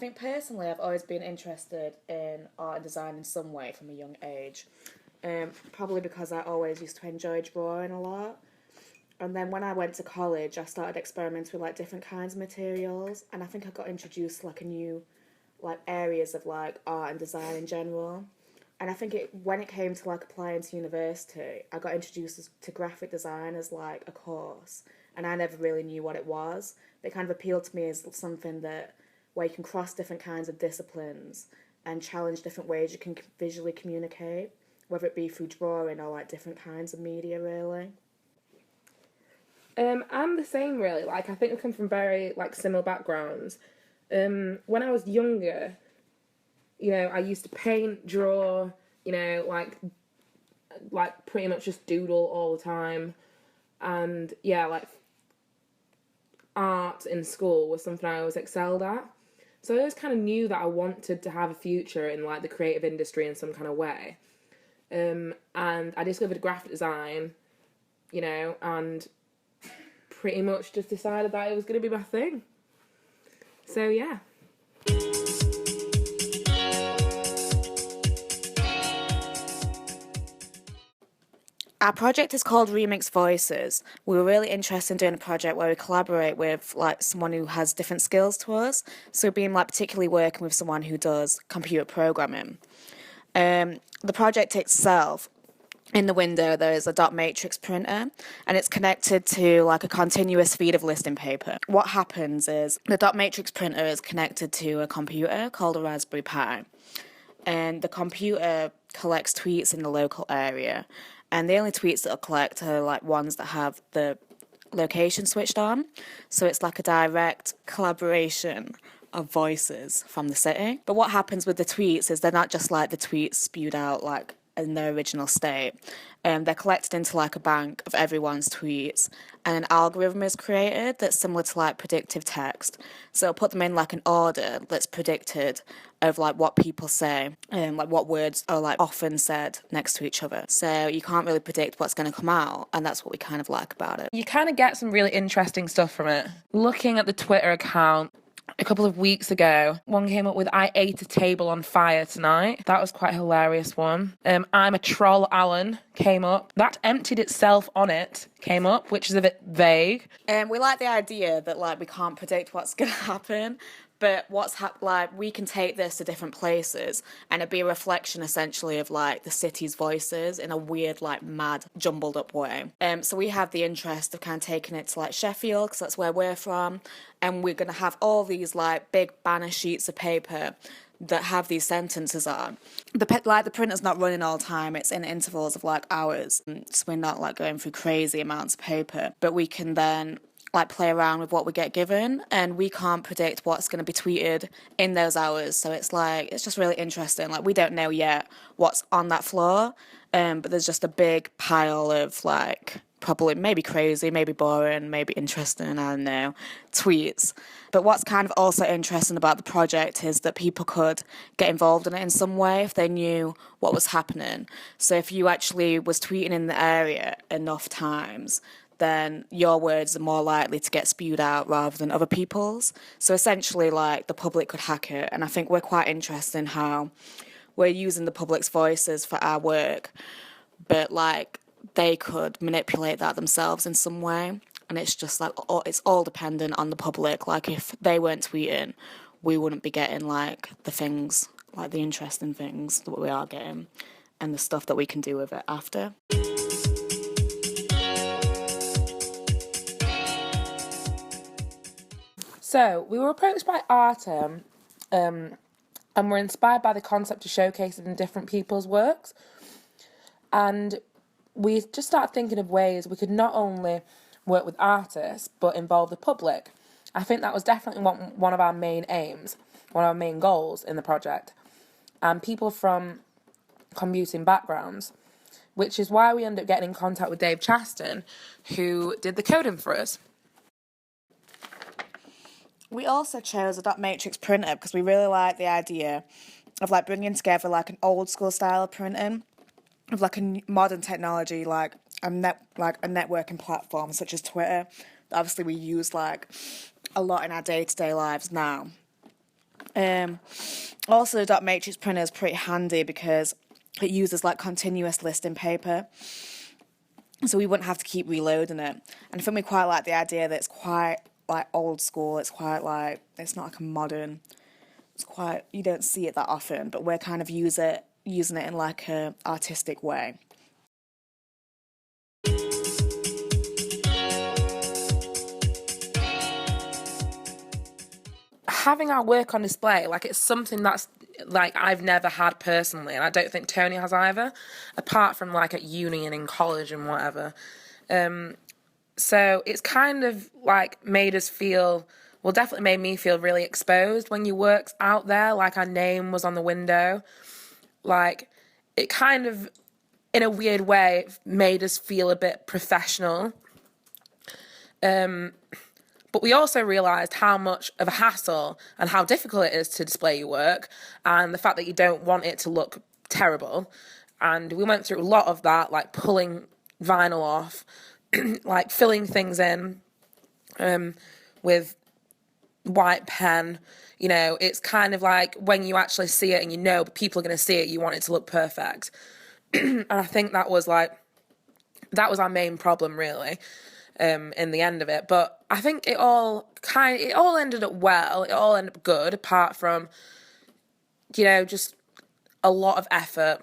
think personally I've always been interested in art and design in some way from a young age. Probably because I always used to enjoy drawing a lot. And then when I went to college, I started experimenting with like different kinds of materials, and I think I got introduced to like a new like areas of like art and design in general. And I think when it came to like applying to university, I got introduced to graphic design as like a course, and I never really knew what it was. But it kind of appealed to me as something that where you can cross different kinds of disciplines and challenge different ways you can visually communicate, whether it be through drawing or like different kinds of media, really. I'm the same, really. Like, I think we come from very, like, similar backgrounds. When I was younger, you know, I used to paint, draw, you know, like pretty much just doodle all the time. And, yeah, like, art in school was something I always excelled at. So I always kind of knew that I wanted to have a future in, like, the creative industry in some kind of way. And I discovered graphic design, you know, and pretty much just decided that it was going to be my thing. So, yeah. Our project is called Remix Voices. We were really interested in doing a project where we collaborate with like someone who has different skills to us. So being like particularly working with someone who does computer programming. The project itself, in the window there is a dot matrix printer, and it's connected to like a continuous feed of listing paper. What happens is the dot matrix printer is connected to a computer called a Raspberry Pi, and the computer collects tweets in the local area, and the only tweets that it'll collect are like ones that have the location switched on. So it's like a direct collaboration of voices from the city. But what happens with the tweets is they're not just like the tweets spewed out like in their original state. They're collected into like a bank of everyone's tweets, and an algorithm is created that's similar to like predictive text. So it'll put them in like an order that's predicted of like what people say, and like what words are like often said next to each other. So you can't really predict what's going to come out, and that's what we kind of like about it. You kind of get some really interesting stuff from it. Looking at the Twitter account, a couple of weeks ago, one came up with, "I ate a table on fire tonight." That was quite a hilarious one. "I'm a troll, Alan," came up. "That emptied itself on it," came up, which is a bit vague. We like the idea that like we can't predict what's going to happen, but like we can take this to different places, and it'd be a reflection essentially of like the city's voices in a weird, like mad, jumbled up way. So we have the interest of kind of taking it to like Sheffield, because that's where we're from, and we're going to have all these like big banner sheets of paper that have these sentences on. The printer's not running all the time, it's in intervals of like hours, so we're not like going through crazy amounts of paper, but we can then like play around with what we get given, and we can't predict what's going to be tweeted in those hours. So it's just really interesting. Like we don't know yet what's on that floor, but there's just a big pile of like probably maybe crazy, maybe boring, maybe interesting, I don't know, tweets. But what's kind of also interesting about the project is that people could get involved in it in some way if they knew what was happening. So if you actually was tweeting in the area enough times, then your words are more likely to get spewed out rather than other people's. So essentially, like, the public could hack it, and I think we're quite interested in how we're using the public's voices for our work, but, like, they could manipulate that themselves in some way, and it's just, like, it's all dependent on the public. Like, if they weren't tweeting, we wouldn't be getting, like, the things, like, the interesting things that we are getting, and the stuff that we can do with it after. So, we were approached by Artem, and were inspired by the concept to showcase it in different people's works. And we just started thinking of ways we could not only work with artists, but involve the public. I think that was definitely one of our main aims, one of our main goals in the project. And people from commuting backgrounds, which is why we ended up getting in contact with Dave Chaston, who did the coding for us. We also chose a dot matrix printer because we really like the idea of like bringing together like an old school style of printing with like a modern technology, like a networking platform such as Twitter. Obviously, we use like a lot in our day-to-day lives now. Um, Also, the dot matrix printer is pretty handy because it uses like continuous listing paper, so we wouldn't have to keep reloading it. And I think we quite like the idea that it's quite like old school. It's quite like it's not like a modern. It's quite you don't see it that often, but we're kind of using it in like a artistic way. Having our work on display, like, it's something that's like I've never had personally, and I don't think Toni has either, apart from like at uni and in college and whatever. So it's kind of like made us feel, well, definitely made me feel really exposed when your work's out there, like our name was on the window. Like, it kind of, in a weird way, made us feel a bit professional. But we also realised how much of a hassle and how difficult it is to display your work, and the fact that you don't want it to look terrible. And we went through a lot of that, like pulling vinyl off, like filling things in with white pen. You know, it's kind of like when you actually see it and you know people are going to see it, you want it to look perfect. And I think that was our main problem, really. In the end of it, but I think it all ended up well. It all ended up good, apart from, you know, just a lot of effort,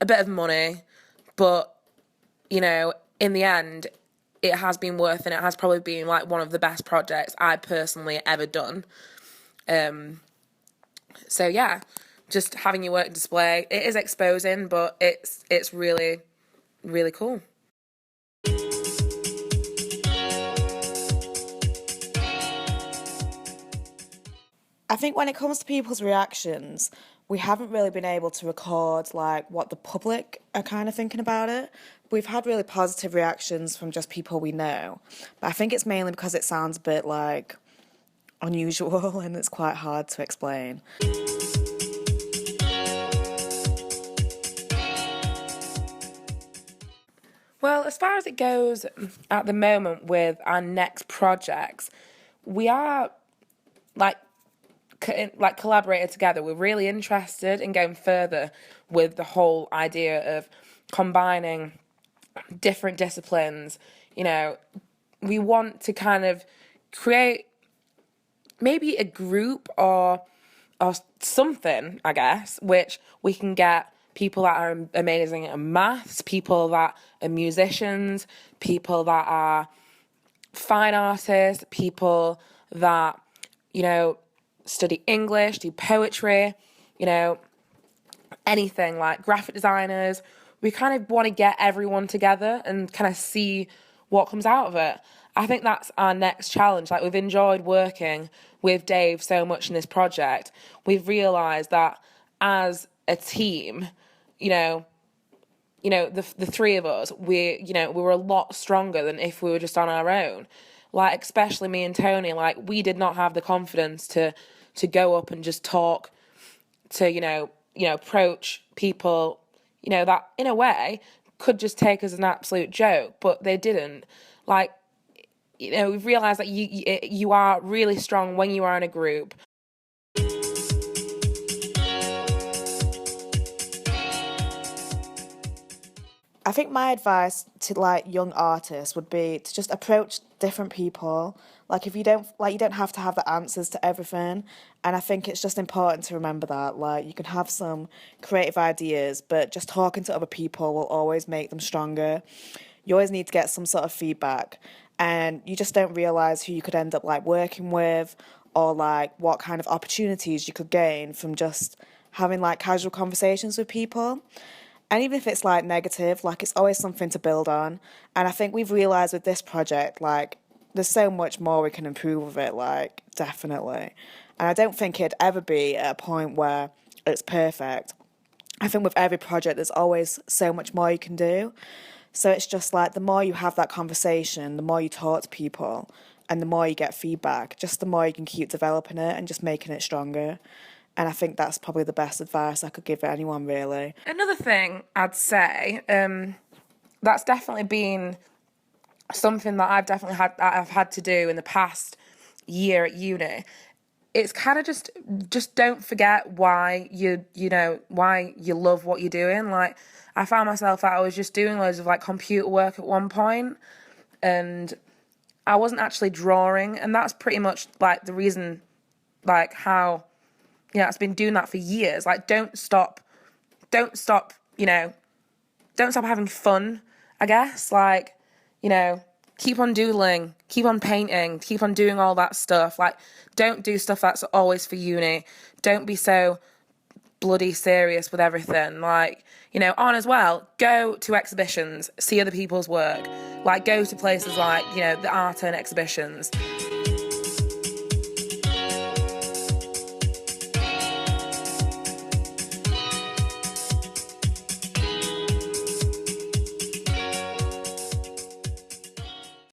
a bit of money, but, you know, in the end, it has been worth, and it has probably been like one of the best projects I personally ever done. So yeah, just having your work display, it is exposing, but it's really, really cool. I think when it comes to people's reactions, we haven't really been able to record like what the public are kind of thinking about it. We've had really positive reactions from just people we know, but I think it's mainly because it sounds a bit like unusual and it's quite hard to explain. Well, as far as it goes at the moment with our next projects, we are like collaborated together. We're really interested in going further with the whole idea of combining different disciplines. You know, we want to kind of create maybe a group or something, I guess, which we can get people that are amazing at maths, people that are musicians, people that are fine artists, people that, you know, study English, do poetry, you know, anything, like graphic designers. We kind of want to get everyone together and kind of see what comes out of it. I think that's our next challenge. Like, we've enjoyed working with Dave so much in this project. We've realised that as a team, you know, the three of us, we were a lot stronger than if we were just on our own. Like, especially me and Toni, like, we did not have the confidence to go up and just talk to, approach people, that in a way could just take as an absolute joke, but they didn't. Like, we've realised that you are really strong when you are in a group. I think my advice to like young artists would be to just approach different people. Like, if you don't like, you don't have to have the answers to everything, and I think it's just important to remember that like you can have some creative ideas, but just talking to other people will always make them stronger. You always need to get some sort of feedback, and you just don't realize who you could end up like working with, or like what kind of opportunities you could gain from just having like casual conversations with people. And even if it's like negative, like it's always something to build on. And I think we've realised with this project, like there's so much more we can improve with it, like definitely. And I don't think it'd ever be at a point where it's perfect. I think with every project, there's always so much more you can do. So it's just like the more you have that conversation, the more you talk to people, and the more you get feedback, just the more you can keep developing it and just making it stronger. And I think that's probably the best advice I could give anyone, really. Another thing I'd say, that's definitely been something that I've had to do in the past year at uni, it's kind of just don't forget why why you love what you're doing. Like, I found myself that I was just doing loads of like computer work at one point, and I wasn't actually drawing, and that's pretty much like the reason, like how, it's been doing that for years. Like, don't stop, don't stop having fun, I guess. Like, keep on doodling, keep on painting, keep on doing all that stuff. Like, don't do stuff that's always for uni. Don't be so bloody serious with everything. Like, on as well, go to exhibitions, see other people's work. Like, go to places like, the art and exhibitions.